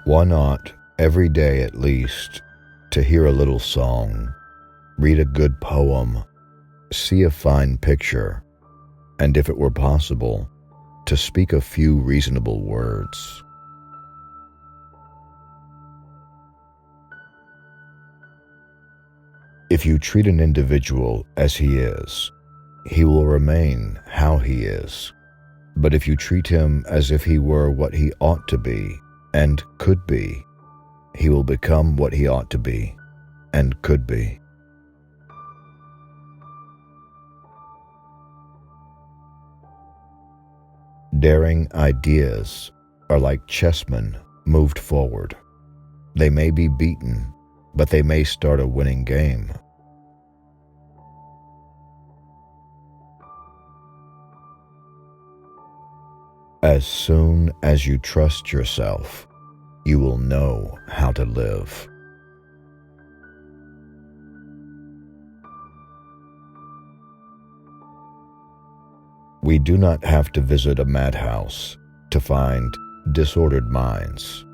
One ought, every day at least, to hear a little song, read a good poem, see a fine picture, and if it were possible, to speak a few reasonable words. If you treat an individual as he is, he will remain how he is. But if you treat him as if he were what he ought to be and could be, he will become what he ought to be and could be. Daring ideas are like chessmen moved forward. They may be beaten, but they may start a winning game. As soon as you trust yourself, you will know how to live. We do not have to visit a madhouse to find disordered minds.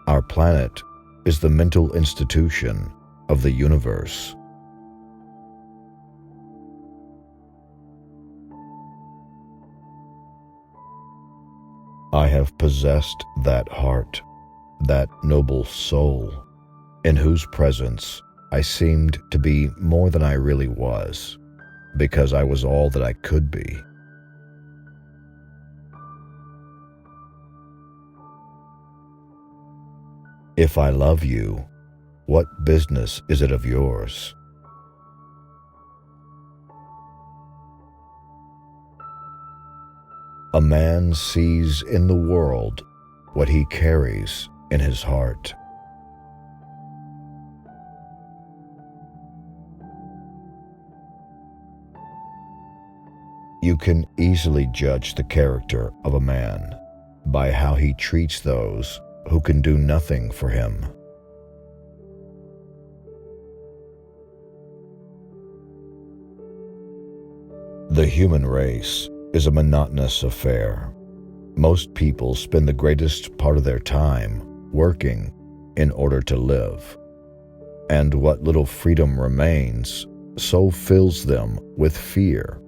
Our planet is the mental institution of the universe. I have possessed that heart, that noble soul, in whose presence I seemed to be more than I really was, because I was all that I could be. If I love you, what business is it of yours? A man sees in the world what he carries in his heart. You can easily judge the character of a man by how he treats those who can do nothing for him. The human race is a monotonous affair. Most people spend the greatest part of their time working in order to live, and what little freedom remains so fills them with fear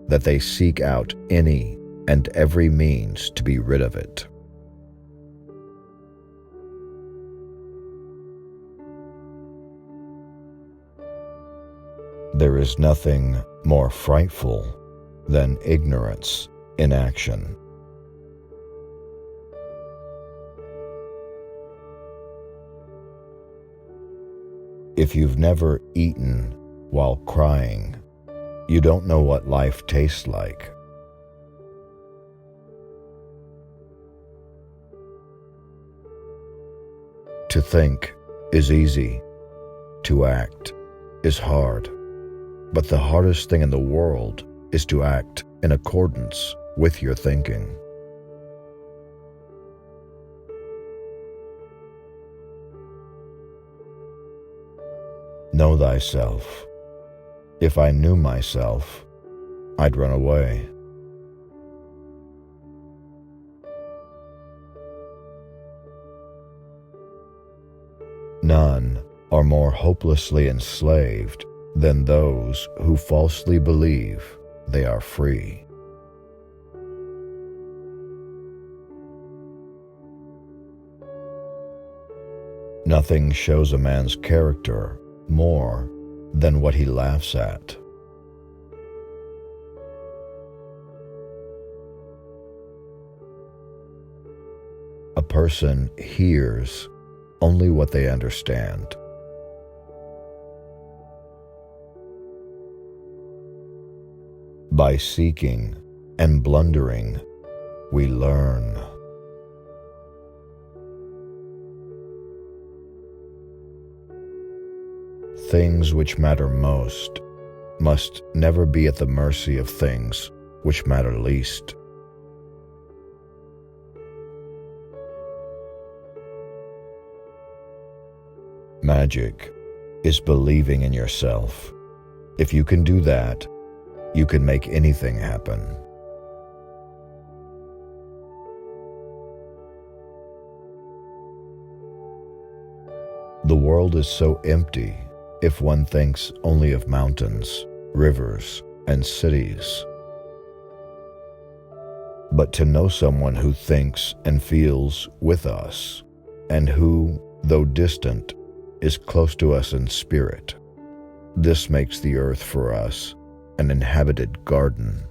that they seek out any and every means to be rid of it. There is nothing more frightful than ignorance in action. If you've never eaten while crying, you don't know what life tastes like. To think is easy, to act is hard, but the hardest thing in the world is to act in accordance with your thinking. Know thyself. If I knew myself, I'd run away. None are more hopelessly enslaved than those who falsely believe they are free. Nothing shows a man's character more than what he laughs at. A person hears only what they understand. By seeking and blundering, we learn. Things which matter most must never be at the mercy of things which matter least. Magic is believing in yourself. If you can do that, you can make anything happen. The world is so empty if one thinks only of mountains, rivers, and cities. But to know someone who thinks and feels with us, and who, though distant, is close to us in spirit, this makes the earth for us an inhabited garden.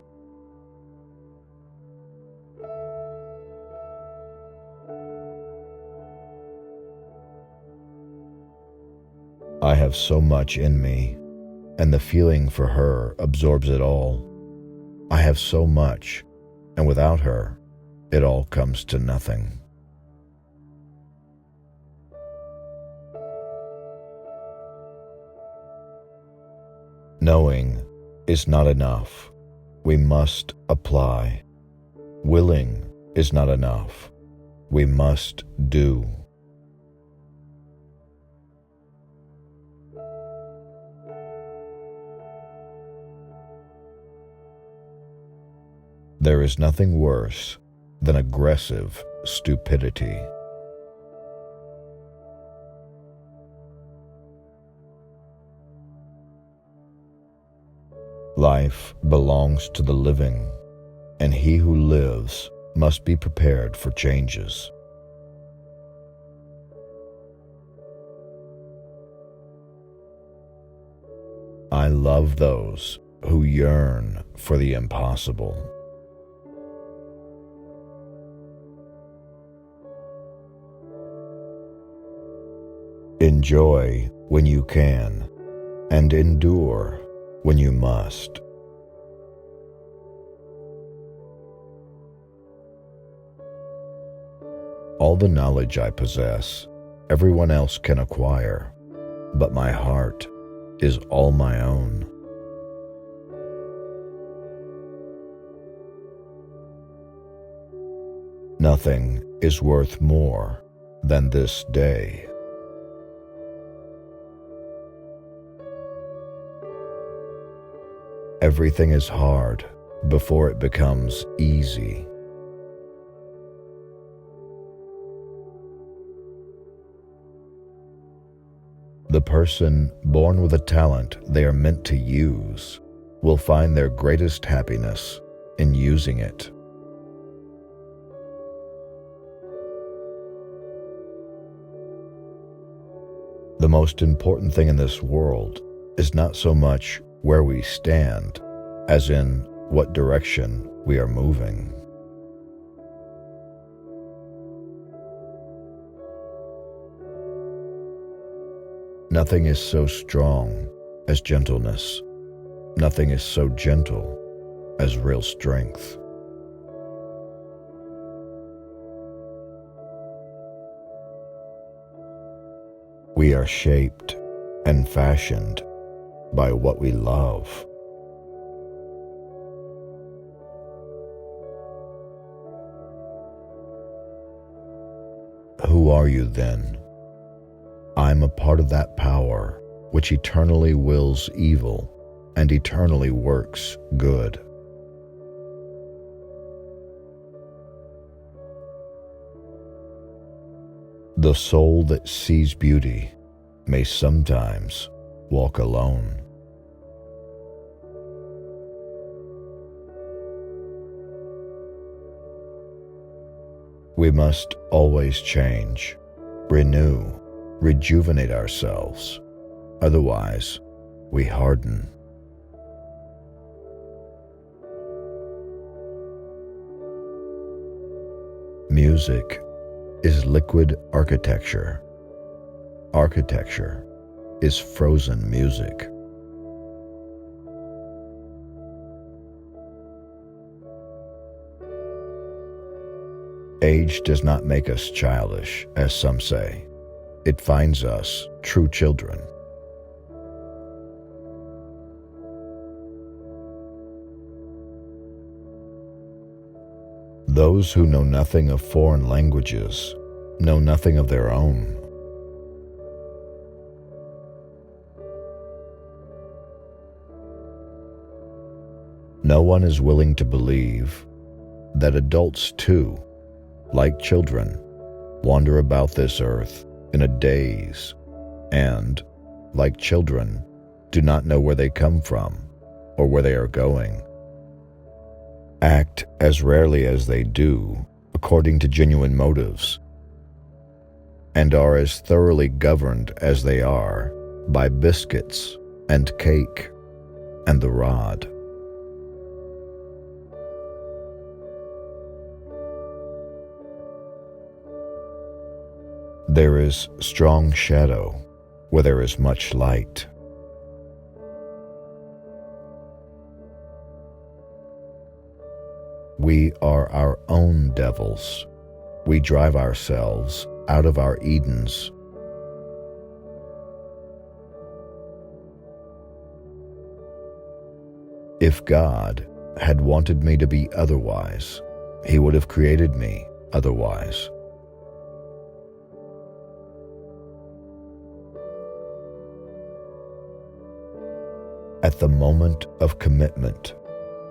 I have so much in me, and the feeling for her absorbs it all. I have so much, and without her, it all comes to nothing. Knowing is not enough. We must apply. Willing is not enough. We must do. There is nothing worse than aggressive stupidity. Life belongs to the living, and he who lives must be prepared for changes. I love those who yearn for the impossible. Enjoy when you can, and endure when you must. All the knowledge I possess, everyone else can acquire, but my heart is all my own. Nothing is worth more than this day. Everything is hard before it becomes easy. The person born with a talent they are meant to use will find their greatest happiness in using it. The most important thing in this world is not so much where we stand, as in what direction we are moving. Nothing is so strong as gentleness. Nothing is so gentle as real strength. We are shaped and fashioned by what we love. Who are you then? I'm a part of that power which eternally wills evil and eternally works good. The soul that sees beauty may sometimes walk alone. We must always change, renew, rejuvenate ourselves. Otherwise, we harden. Music is liquid architecture. Architecture is frozen music. Age does not make us childish, as some say. It finds us true children. Those who know nothing of foreign languages know nothing of their own. No one is willing to believe that adults too, like children, wander about this earth in a daze, and, like children, do not know where they come from or where they are going. Act as rarely as they do according to genuine motives, and are as thoroughly governed as they are by biscuits and cake and the rod. There is strong shadow where there is much light. We are our own devils. We drive ourselves out of our Edens. If God had wanted me to be otherwise, He would have created me otherwise. At the moment of commitment,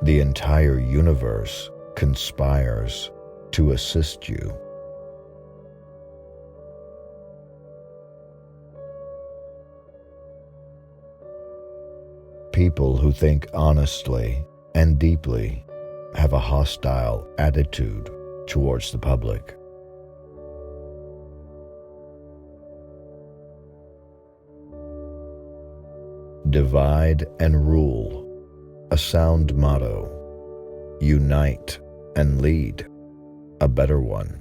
the entire universe conspires to assist you. People who think honestly and deeply have a hostile attitude towards the public. Divide and rule, a sound motto. Unite and lead, a better one.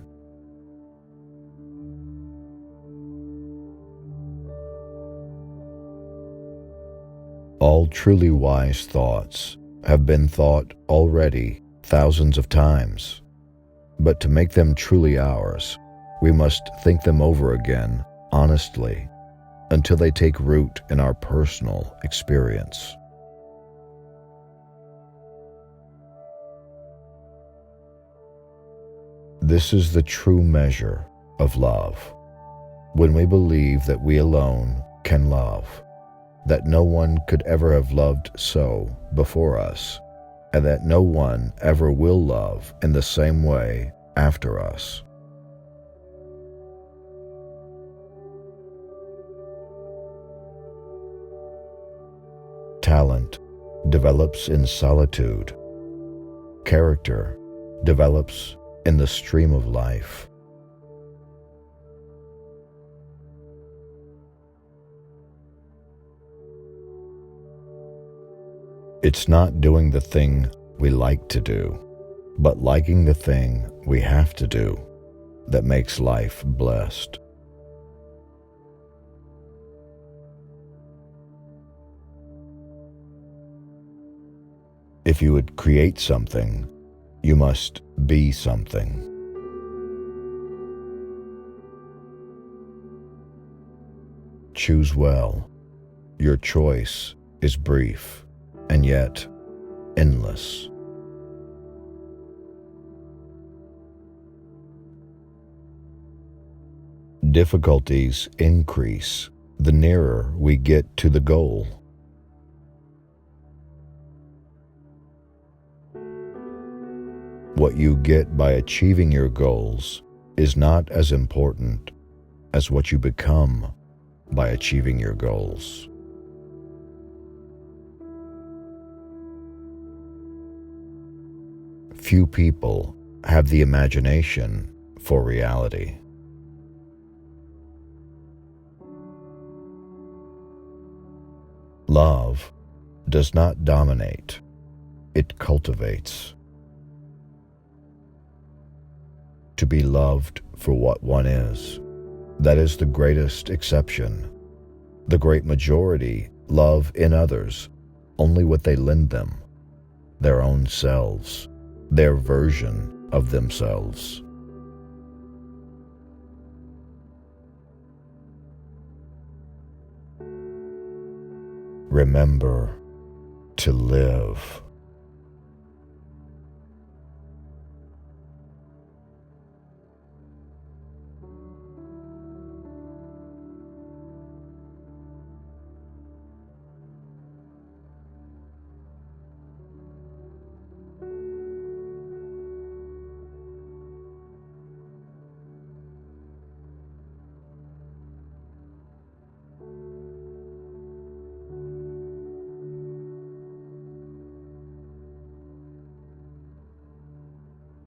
All truly wise thoughts have been thought already thousands of times, but to make them truly ours, we must think them over again honestly until they take root in our personal experience. This is the true measure of love, when we believe that we alone can love, that no one could ever have loved so before us, and that no one ever will love in the same way after us. Talent develops in solitude. Character develops in the stream of life. It's not doing the thing we like to do, but liking the thing we have to do that makes life blessed. If you would create something, you must be something. Choose well. Your choice is brief and yet endless. Difficulties increase the nearer we get to the goal. What you get by achieving your goals is not as important as what you become by achieving your goals. Few people have the imagination for reality. Love does not dominate, it cultivates. To be loved for what one is, that is the greatest exception. The great majority love in others only what they lend them, their own selves, their version of themselves. Remember to live.